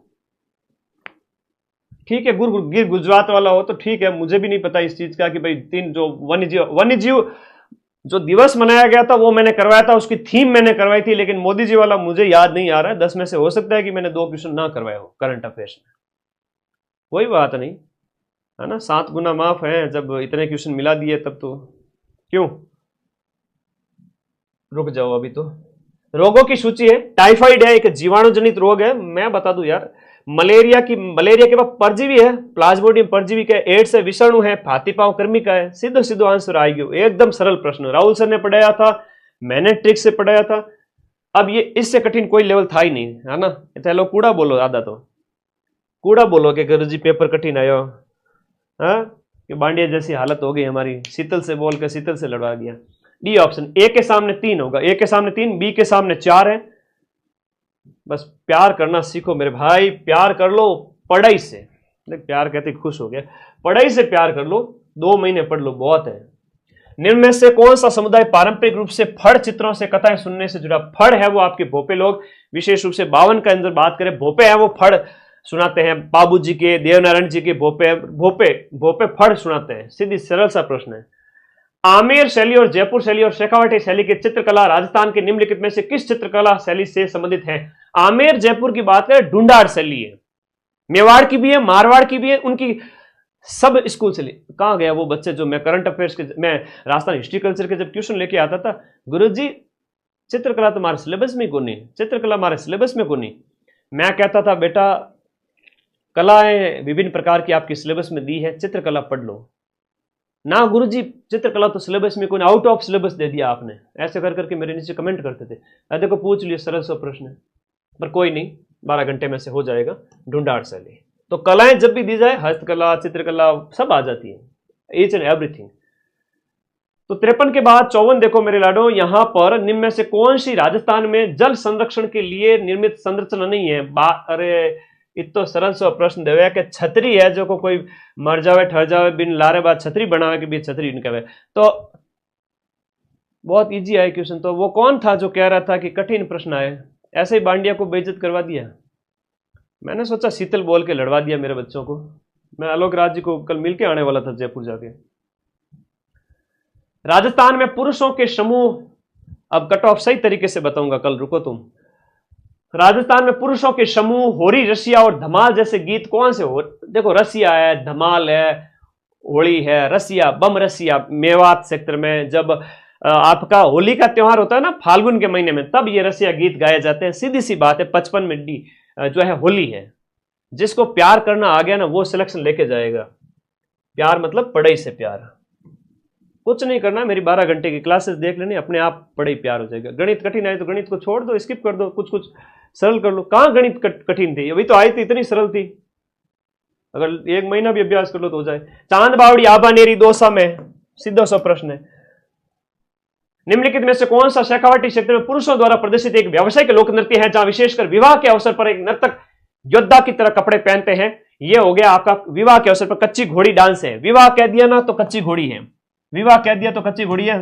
ठीक है, गिर गुजरात वाला हो तो ठीक है, मुझे भी नहीं पता इस चीज का कि भाई तीन जो वन्य जीव जो दिवस मनाया गया था वो मैंने करवाया था, उसकी थीम मैंने करवाई थी, लेकिन मोदी जी वाला मुझे याद नहीं आ रहा है। 10 में से हो सकता है कि मैंने 2 क्वेश्चन ना करवाया हो करंट अफेयर्स में, कोई बात नहीं, है ना, 7 गुना माफ है। जब इतने क्वेश्चन मिला दिए तब तो क्यों, रुक जाओ। अभी तो रोगों की सूची है। टाइफाइड है, एक जीवाणु जनित रोग है, मैं बता दूं यार। मलेरिया के बाद परजीवी है, प्लाज्मोडियम परजीवी का। एड्स है, विषाणु है, फातीपाव कर्मी का है। सीधो सीधो आंसर आ गयो, एकदम सरल प्रश्न। राहुल सर ने पढ़ाया था, मैंने ट्रिक से पढ़ाया था। अब ये इससे कठिन कोई लेवल था ही नहीं, है ना। चलो कूड़ा बोलो, आधा तो कूड़ा बोलो कि गुरु जी पेपर कठिन आयो, हाँ, कि बांडिया जैसी हालत हो गई हमारी, शीतल से बोल के शीतल से लड़वा दिया। डी ऑप्शन, ए के सामने 3 होगा, ए के सामने 3, बी के सामने 4 है। बस प्यार करना सीखो मेरे भाई, प्यार कर लो पढ़ाई से। प्यार कहते खुश हो गया, पढ़ाई से प्यार कर लो, 2 महीने पढ़ लो, बहुत है। निम्न में से कौन सा समुदाय पारंपरिक रूप से फड़ चित्रों से कथाएं सुनने से जुड़ा? फड़ है वो आपके भोपे लोग, विशेष रूप से 52 के अंदर बात करें, भोपे है वो फड़ सुनाते हैं। बाबू जी के, देवनारायण जी के भोपे भोपे भोपे फड़ सुनाते हैं। सीधी सरल सा प्रश्न है। आमेर शैली और जयपुर शैली और शेखावटी शैली की चित्रकला राजस्थान के निम्नलिखित में से किस चित्रकला शैली से संबंधित है? आमेर जयपुर की बात करें, ढूंढाड़ शैली है, मेवाड़ की भी है, मारवाड़ की भी है, उनकी सब स्कूल से। कहां गया वो बच्चे जो मैं करंट अफेयर्स के, मैं राजस्थान हिस्ट्री कल्चर के जब ट्यूशन लेके आता था, गुरुजी चित्रकला तुम्हारे सिलेबस में को नहीं, चित्रकला हमारे सिलेबस में को नहीं। मैं कहता था बेटा कलाएं विभिन्न प्रकार की आपकी सिलेबस में दी है, चित्रकला पढ़ लो ना। गुरुजी चित्रकला तो सिलेबस में कोई, आउट ऑफ सिलेबस दे दिया आपने। ऐसे कर करके मेरे नीचे कमेंट करते थे। देखो पूछ लिए, सरल सा प्रश्न है, पर कोई नहीं, 12 घंटे में से हो जाएगा। ढूंढाड़ शैली तो कलाएं जब भी दी जाए, हस्तकला, चित्रकला सब आ जाती है, ईच एंड एवरीथिंग। तो 53 के बाद 54 देखो मेरे लाडो, यहां पर निम्न में से कौन सी राजस्थान में जल संरक्षण के लिए निर्मित संरचना नहीं है? अरे इतो सरल सा प्रश्न देवे कि छतरी है, जो को कोई मर जावे ठहर जावे बिन लारे बाद छतरी बनावे के भी छतरी नहीं कहे, तो बहुत इजी आए क्वेश्चन। तो वो कौन था जो कह रहा था कि कठिन प्रश्न आए? ऐसे ही बांडिया को बेइज्जत करवा दिया। मैंने सोचा शीतल बोल के लड़वा दिया मेरे बच्चों को। मैं आलोक राज जी को कल मिलके आने वाला था जयपुर जाके। राजस्थान में पुरुषों के समूह, अब कट ऑफ सही तरीके से बताऊंगा कल, रुको तुम। राजस्थान में पुरुषों के समूह, होरी, रसिया और धमाल जैसे गीत कौन से हो? देखो रसिया है, धमाल है, होली है, रसिया, बम रसिया मेवात सेक्टर में जब आपका होली का त्योहार होता है ना फाल्गुन के महीने में, तब ये रसिया गीत गाए जाते हैं। सीधी सी बात है, 55 में डी जो है होली है। जिसको प्यार करना आ गया ना वो सिलेक्शन लेके जाएगा। प्यार मतलब पढ़ाई से प्यार, कुछ नहीं करना, मेरी 12 घंटे की क्लासेस देख लेनी, अपने आप पढ़ाई प्यार हो जाएगा। गणित कठिन आए तो गणित को छोड़ दो, स्किप कर दो, कुछ कुछ सरल कर लो। कहां गणित कठिन थी, अभी तो आई थी, इतनी सरल थी, अगर 1 महीना भी अभ्यास कर लो तो हो जाए। चांद बावड़ी आबानेरी दोसा में सीधा सा प्रश्न है, निम्नलिखित में से कौन सा शेखावटी क्षेत्र में पुरुषों द्वारा प्रदर्शित एक व्यावसायिक लोक नृत्य है, जहां विशेषकर विवाह के अवसर पर एक नर्तक योद्धा की तरह कपड़े पहनते हैं? यह हो गया आपका विवाह के अवसर पर कच्ची घोड़ी डांस है। विवाह कह दिया ना तो कच्ची घोड़ी है, विवाह कह दिया तो कच्ची घोड़ी है।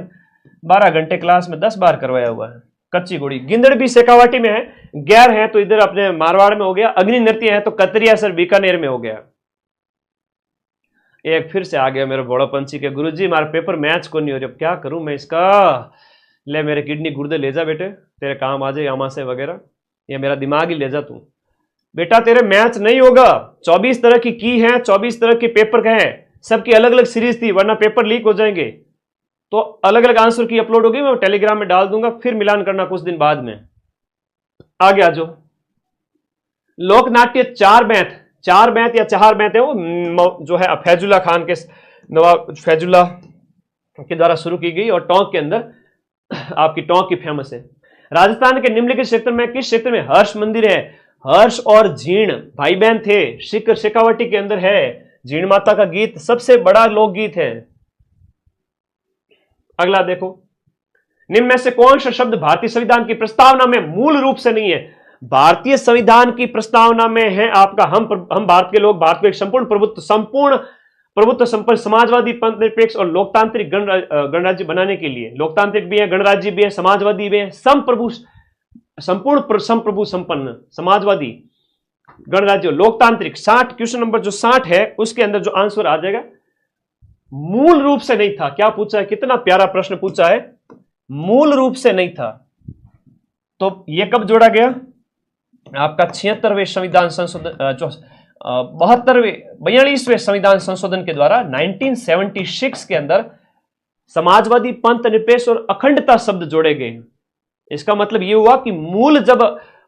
12 घंटे क्लास में 10 बार करवाया हुआ है कच्ची घोड़ी। गिंदड़ भी शेखावाटी में है, गैर है तो इधर अपने मारवाड़ में हो गया। अग्नि नृत्य है तो कतरिया सर बीकानेर में हो गया। एक फिर से आ गया मेरे बड़ा पंछी के, गुरुजी हमारा पेपर मैच को नहीं हो रही, अब क्या करूं मैं इसका? ले मेरे किडनी गुर्दे ले जा बेटे, तेरे काम आ जाए आमाशय वगैरह, ये मेरा दिमाग ही ले जा तू बेटा, तेरे मैच नहीं होगा। 24 तरह की है, 24 तरह के पेपर हैं, सबकी अलग अलग सीरीज थी, वरना पेपर लीक हो जाएंगे। तो अलग अलग आंसर की अपलोड होगी, मैं टेलीग्राम में डाल दूंगा, फिर मिलान करना कुछ दिन बाद में। आगे आ जाओ। लोकनाट्य चार बैंत या चार बैंत है, वो जो है फैजुल्ला खान के, नवाब फैजुल्ला के द्वारा शुरू की गई, और टोंक के अंदर आपकी टोंक की फेमस है। राजस्थान के निम्नलिखित क्षेत्र में किस क्षेत्र में हर्ष मंदिर है? हर्ष और झीण भाई बहन थे, शेखावाटी के अंदर है। झीण माता का गीत सबसे बड़ा लोकगीत है। अगला देखो, निम्न में से कौन सा शब्द भारतीय संविधान की प्रस्तावना में मूल रूप से नहीं है? भारतीय संविधान की प्रस्तावना में है आपका हम भारत के लोग, भारत को एक संपूर्ण प्रभुत्व संपन्न समाजवादी पंथ निरपेक्ष और लोकतांत्रिक गणराज्य बनाने के लिए, लोकतांत्रिक भी है, गणराज्य भी है, समाजवादी भी है, संपूर्ण संप्रभु संपन्न समाजवादी गणराज्य लोकतांत्रिक। 60 क्वेश्चन नंबर जो 60 है उसके अंदर जो आंसर आ जाएगा मूल रूप से नहीं था। क्या पूछा है, कितना प्यारा प्रश्न पूछा है, मूल रूप से नहीं था। तो यह कब जोड़ा गया, आपका 76वें संविधान संशोधन 42वें संविधान संशोधन के द्वारा 1976 के अंदर समाजवादी पंथ निरपेक्ष और अखंडता शब्द जोड़े गए। इसका मतलब यह हुआ कि मूल जब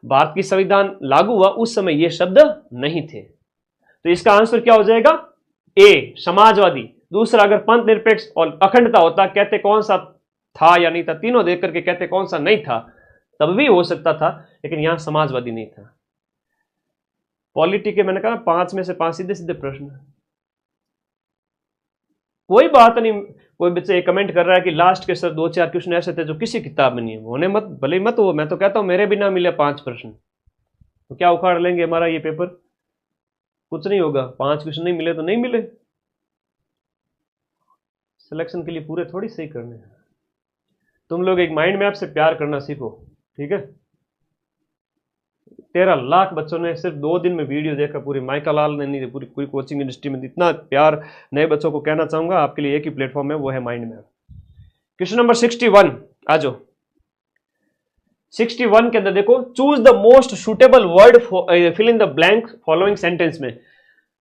भारत की संविधान लागू हुआ उस समय ये शब्द नहीं थे। तो इसका आंसर क्या हो जाएगा, ए समाजवादी। दूसरा, अगर पंथ निरपेक्ष और अखंडता होता, कहते कौन सा था या नहीं था, तीनों देख करके कहते कौन सा नहीं था, तब भी हो सकता था, लेकिन यहां समाजवादी नहीं था। पॉलिटी के मैंने कहा 5 में से 5 सीधे सीधे प्रश्न। कोई बात नहीं, कोई बच्चे एक कमेंट कर रहा है कि लास्ट के सर 2-4 क्वेश्चन ऐसे थे जो किसी किताब में नहीं है, होने मत, भले मत हो। मैं तो कहता हूं मेरे भी ना मिले 5 प्रश्न तो क्या उखाड़ लेंगे हमारा ये पेपर, कुछ नहीं होगा। 5 क्वेश्चन नहीं मिले तो नहीं मिले, सिलेक्शन के लिए पूरे थोड़ी सही करने हैं। तुम लोग एक माइंड मैप से प्यार करना सीखो, ठीक है। 13 लाख बच्चों ने सिर्फ 2 दिन में वीडियो देखा, पूरी माइका लाल ने नहीं, पूरी कोचिंग इंडस्ट्री में इतना प्यार नए बच्चों को कहना चाहूंगा, आपके लिए एक ही प्लेटफॉर्म है, वो है माइंड मैप। क्वेश्चन नंबर 61 आ जाओ। 61 के अंदर देखो, choose the most suitable word, fill in the blank following sentence में।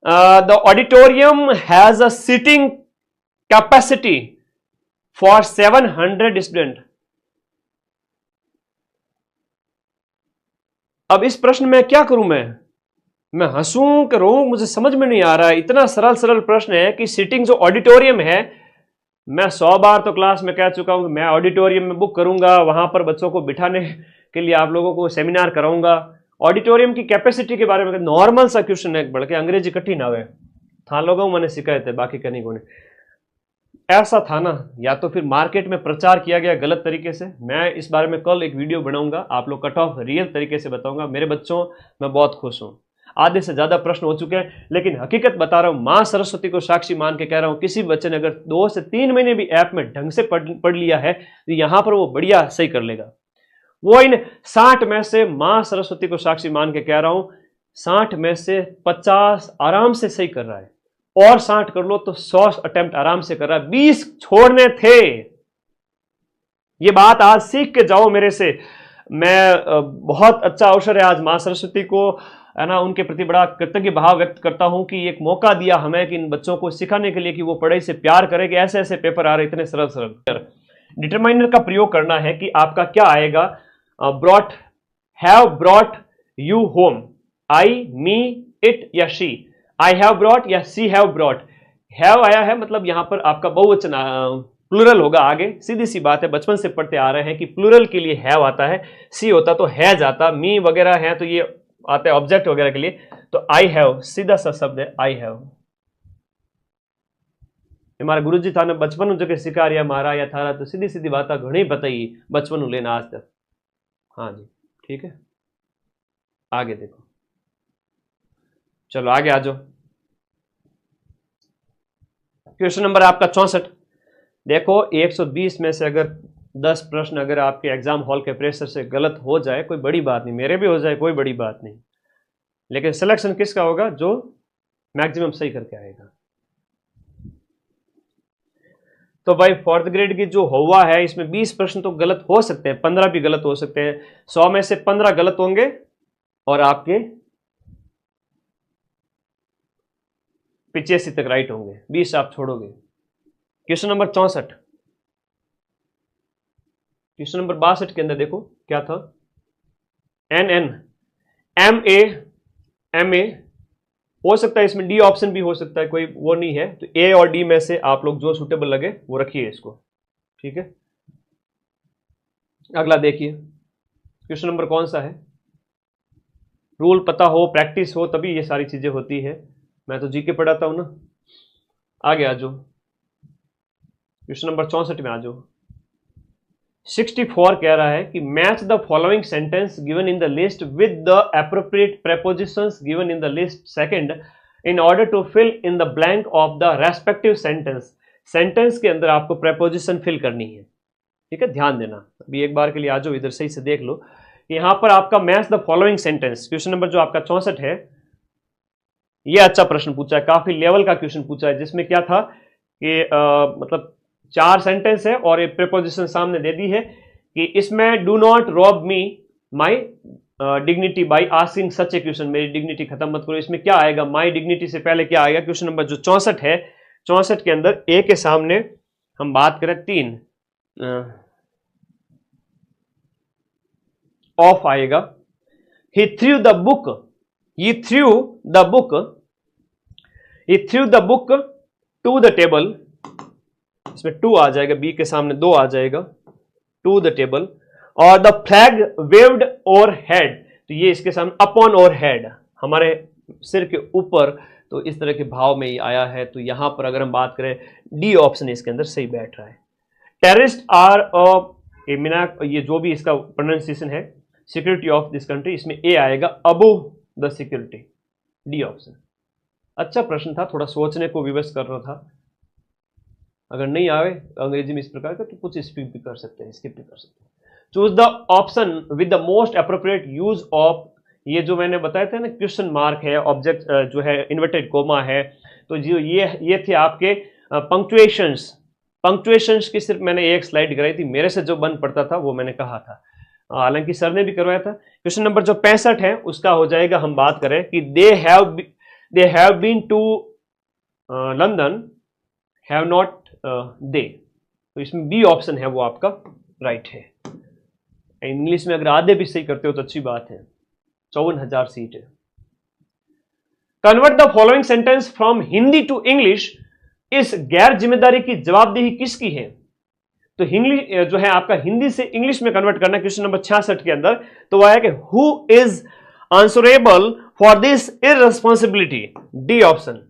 The auditorium has a seating capacity for 700 student. अब इस प्रश्न में क्या करूं, मैं हंसूं कि रोऊं, मुझे समझ में नहीं आ रहा है। इतना सरल प्रश्न है कि सीटिंग जो ऑडिटोरियम है, मैं 100 बार तो क्लास में कह चुका हूं कि मैं ऑडिटोरियम में बुक करूंगा, वहां पर बच्चों को बिठाने के लिए आप लोगों को सेमिनार कराऊंगा। ऑडिटोरियम की कैपेसिटी के बारे में नॉर्मल सा क्वेश्चन है, बल्कि अंग्रेजी कठिन आवे था, लोगों मैंने शिकायत है, बाकी कहने को नहीं। ऐसा था ना, या तो फिर मार्केट में प्रचार किया गया गलत तरीके से। मैं इस बारे में कल एक वीडियो बनाऊंगा, आप लोग कट ऑफ रियल तरीके से बताऊंगा। मेरे बच्चों, मैं बहुत खुश हूं, आधे से ज्यादा प्रश्न हो चुके हैं, लेकिन हकीकत बता रहा हूं, मां सरस्वती को साक्षी मान के कह रहा हूं, किसी बच्चे ने अगर 2 से 3 महीने भी ऐप में ढंग से पढ़ लिया है तो यहां पर वो बढ़िया सही कर लेगा। वो इन 60 में से, मां सरस्वती को साक्षी मान के कह रहा हूं, 60 में से 50 आराम से सही कर रहा है, और 60 कर लो तो 100 अटेम्प्ट आराम से कर रहा है। 20 छोड़ने थे। ये बात आज सीख के जाओ मेरे से। मैं बहुत अच्छा अवसर है आज मां सरस्वती को, है ना, उनके प्रति बड़ा कृतज्ञ भाव व्यक्त करता हूं कि एक मौका दिया हमें कि इन बच्चों को सिखाने के लिए कि वो पढ़ाई से प्यार करें, कि ऐसे ऐसे पेपर आ रहे इतने सरल। डिटरमाइनर का प्रयोग करना है कि आपका क्या आएगा, brought, have brought you home, I, me, it या शी। आई हैव ब्रॉट या सी हैव ब्रॉट। हैव आया है मतलब यहां पर आपका बहुवचन प्लूरल होगा आगे, सीधी सी बात है, बचपन से पढ़ते आ रहे हैं कि प्लूरल के लिए हैव आता है, सी होता तो है जाता, मी वगैरह है तो ये आता है ऑब्जेक्ट वगैरह के लिए। तो आई हैव सीधा सा शब्द है, आई हैव। हमारा गुरुजी था ने बचपन जो सिखा रहा मारा या थारा, तो सीधी सीधी बात घनी बताई बचपन लेना आज तक। हाँ जी, ठीक है, आगे देखो, चलो आगे आ जाओ। क्वेश्चन नंबर आपका 64। देखो 120 में से अगर 10 प्रश्न अगर आपके एग्जाम हॉल के प्रेशर से गलत हो जाए, कोई बड़ी बात नहीं, मेरे भी हो जाए कोई बड़ी बात नहीं, लेकिन सिलेक्शन किसका होगा, जो मैक्सिमम सही करके आएगा। तो भाई 4th ग्रेड की जो हुआ है इसमें 20 प्रश्न तो गलत हो सकते हैं, 15 भी गलत हो सकते हैं। 100 में से 15 गलत होंगे और आपके 85 तक राइट होंगे, 20 आप छोड़ोगे। Question number 64। क्वेश्चन नंबर 62 के अंदर देखो क्या था, एन एन एम ए हो सकता है, इसमें डी ऑप्शन भी हो सकता है, कोई वो नहीं है। तो ए और डी में से आप लोग जो सुटेबल लगे वो रखिए इसको, ठीक है। अगला देखिए, क्वेश्चन नंबर कौन सा है, रूल पता हो, प्रैक्टिस हो, तभी ये सारी चीजें होती है। मैं तो जीके पढ़ाता हूं ना। आगे आ जाओ, क्वेश्चन नंबर 64 में आ जाओ। 64 कह रहा है कि match the following sentence given in the list with the appropriate prepositions given in the list second in order to fill in the blank of the respective sentence. Sentence के अंदर आपको preposition fill करनी है, ठीक है, ध्यान देना। अभी एक बार के लिए आ जाओ इधर, सही से देख लो। यहां पर आपका match the following sentence, question number जो आपका 64 है, ये अच्छा प्रश्न पूछा है, काफी लेवल का क्वेश्चन पूछा है, जिसमें क्या था कि मतलब 4 सेंटेंस है और एक प्रीपोजिशन सामने दे दी है कि इसमें do not rob me my dignity by asking such a question, मेरी डिग्निटी खत्म मत करो। इसमें क्या आएगा, माई डिग्निटी से पहले क्या आएगा, क्वेश्चन नंबर जो 64 है, 64 के अंदर ए के सामने हम बात करें 3 ऑफ आएगा। He threw the book, he threw the book to the table, इसमें 2 आ जाएगा, बी के सामने 2 आ जाएगा, टू द टेबल। और the flag waived over head, तो ये इसके सामने अपॉन ओवर हेड, हमारे सिर के ऊपर, तो इस तरह के भाव में ये आया है। तो यहां पर अगर हम बात करें, डी ऑप्शन इसके अंदर सही बैठ रहा है। टेररिस्ट आर ये जो भी इसका प्रोनाउंसिएशन है, सिक्योरिटी ऑफ दिस कंट्री, इसमें ए आएगा above the security, D option. अच्छा प्रश्न था, थोड़ा सोचने को विवश कर रहा था। अगर नहीं आवे अंग्रेजी में इस प्रकार का तो कुछ स्किप भी कर सकते हैं, स्किप भी कर सकते हैं। Choose the option with the most appropriate use of, ये जो मैंने बताया था ना, क्वेश्चन मार्क है, ऑब्जेक्ट जो है इन्वर्टेड कोमा है, तो जो ये थे आपके पंक्चुएशंस। पंक्चुएशंस की सिर्फ मैंने एक स्लाइड कराई थी, मेरे से जो बन पड़ता था वो मैंने कहा था, हालांकि सर ने भी करवाया था। क्वेश्चन नंबर जो 65 है उसका हो जाएगा, हम बात करें कि they have been to London, have not they, तो इसमें बी ऑप्शन है वो आपका राइट है। इंग्लिश में अगर आधे भी सही करते हो तो अच्छी बात है, 54,000 सीट है। Convert the following sentence from Hindi to English, इस गैर जिम्मेदारी की जवाबदेही किसकी है? तो हिंदी जो है आपका हिंदी से इंग्लिश में कन्वर्ट करना, क्वेश्चन नंबर 66 के अंदर, तो वह है कि who is answerable for this irresponsibility, D option,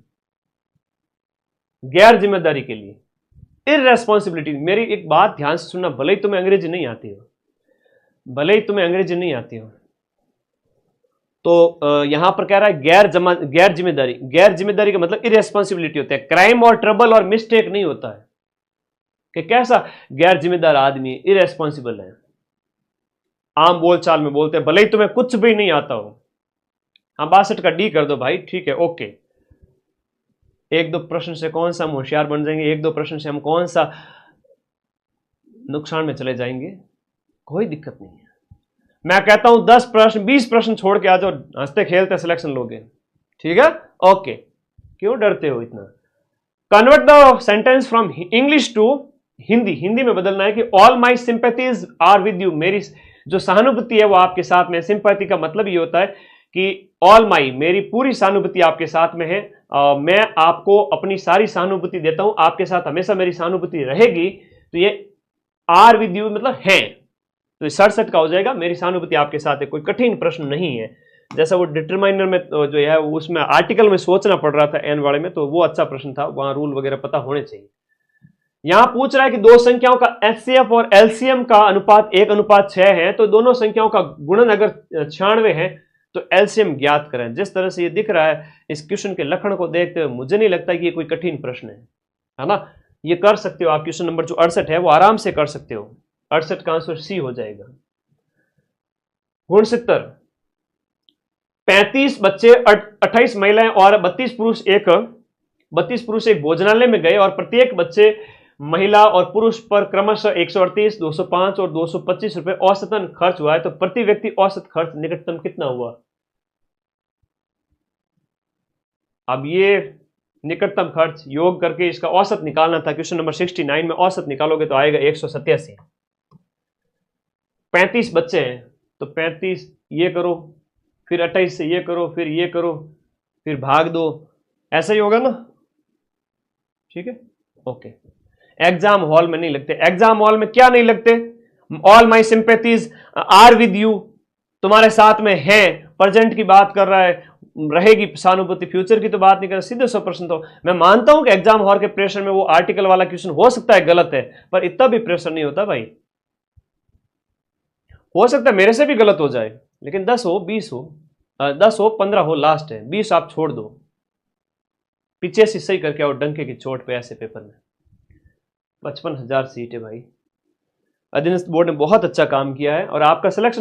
गैर जिम्मेदारी के लिए इररेस्पॉन्सिबिलिटी। मेरी एक बात ध्यान से सुनना, भले ही तुम्हें अंग्रेजी नहीं आती हो, भले ही तुम्हें अंग्रेजी नहीं आती हो, तो यहां पर कह रहा है गैर जिम्मेदारी। गैर जिम्मेदारी का मतलब इररेस्पॉन्सिबिलिटी होता है, क्राइम और ट्रबल और मिस्टेक नहीं होता है कि कैसा गैर जिम्मेदार आदमी इररेस्पॉन्सिबल है। आम बोलचाल में बोलते हैं, भले ही तुम्हें कुछ भी नहीं आता हो। हाँ 62 का डी कर दो भाई, ठीक है, ओके। 1-2 प्रश्न से कौन सा हम होशियार बन जाएंगे, 1-2 प्रश्न से हम कौन सा नुकसान में चले जाएंगे, कोई दिक्कत नहीं है। मैं कहता हूं 10 प्रश्न 20 प्रश्न छोड़ के आ जाओ, हंसते खेलते सिलेक्शन लोगे, ठीक है, ओके। क्यों डरते हो इतना? Convert the sentence from English to Hindi, Hindi में बदलना है कि all my sympathies are with you, मेरी जो सहानुभूति है वो आपके साथ में। सिंपैथी का मतलब ये होता है कि ऑल माई, मेरी पूरी सहानुभूति आपके साथ में है, मैं आपको अपनी सारी सहानुभूति देता हूं, आपके साथ हमेशा मेरी सहानुभूति रहेगी। तो ये आर विद यू मतलब है, तो 67 का हो जाएगा, मेरी सहानुभूति आपके साथ है। कोई कठिन प्रश्न नहीं है, जैसा वो डिटरमाइनर में जो है उसमें आर्टिकल में सोचना पड़ रहा था एन वाले में, तो वो अच्छा प्रश्न था, वहां रूल वगैरह पता होने चाहिए। यहां पूछ रहा है कि दो संख्याओं का एचसीएफ और एलसीएम का अनुपात 1:6 है, तो दोनों संख्याओं का गुणन अगर 96 है तो एलसीएम ज्ञात करें। जिस तरह से ये दिख रहा है इस क्वेश्चन के लक्षण को देखते हुए मुझे नहीं लगता कि ये कोई कठिन प्रश्न है ना। ये कर सकते हो आप, क्वेश्चन नंबर जो 68 है वो आराम से कर सकते हो। 68 का आंसर सी हो जाएगा। गुणसूत्र 35 बच्चे 28 महिलाएं और 32 पुरुष एक भोजनालय में गए और प्रत्येक बच्चे महिला और पुरुष पर क्रमशः 138, 205 और 225 रुपए औसतन खर्च हुआ है, तो प्रति व्यक्ति औसत खर्च निकटतम कितना हुआ? अब ये निकटतम खर्च योग करके इसका औसत निकालना था। क्वेश्चन नंबर 69 में औसत निकालोगे तो आएगा 187। 35 बच्चे हैं तो 35 ये करो, फिर 28 से ये करो, फिर ये करो, फिर भाग दो, ऐसा ही होगा ना, ठीक है, ओके। एग्जाम हॉल में नहीं लगते। एग्जाम हॉल में क्या नहीं लगते? All my sympathies are with you, तुम्हारे साथ में है, प्रेजेंट की बात कर रहा है, रहेगी सहानुभूति, फ्यूचर की तो बात नहीं कर रहा। सीधे 100%। तो मैं मानता हूं कि एग्जाम हॉल के प्रेशर में वो आर्टिकल वाला क्वेश्चन हो सकता है गलत है, पर इतना भी प्रेशर नहीं होता भाई, हो सकता है मेरे से भी गलत हो जाए, लेकिन 10 हो 20 हो 10 हो 15 हो, लास्ट है 20 आप छोड़ दो, पीछे से सही करके आओ डंके की चोट पे ऐसे पेपर में। 55,000 सीट है भाई। अधीनस्थ बोर्ड ने बहुत अच्छा काम किया है और आपका सिलेक्शन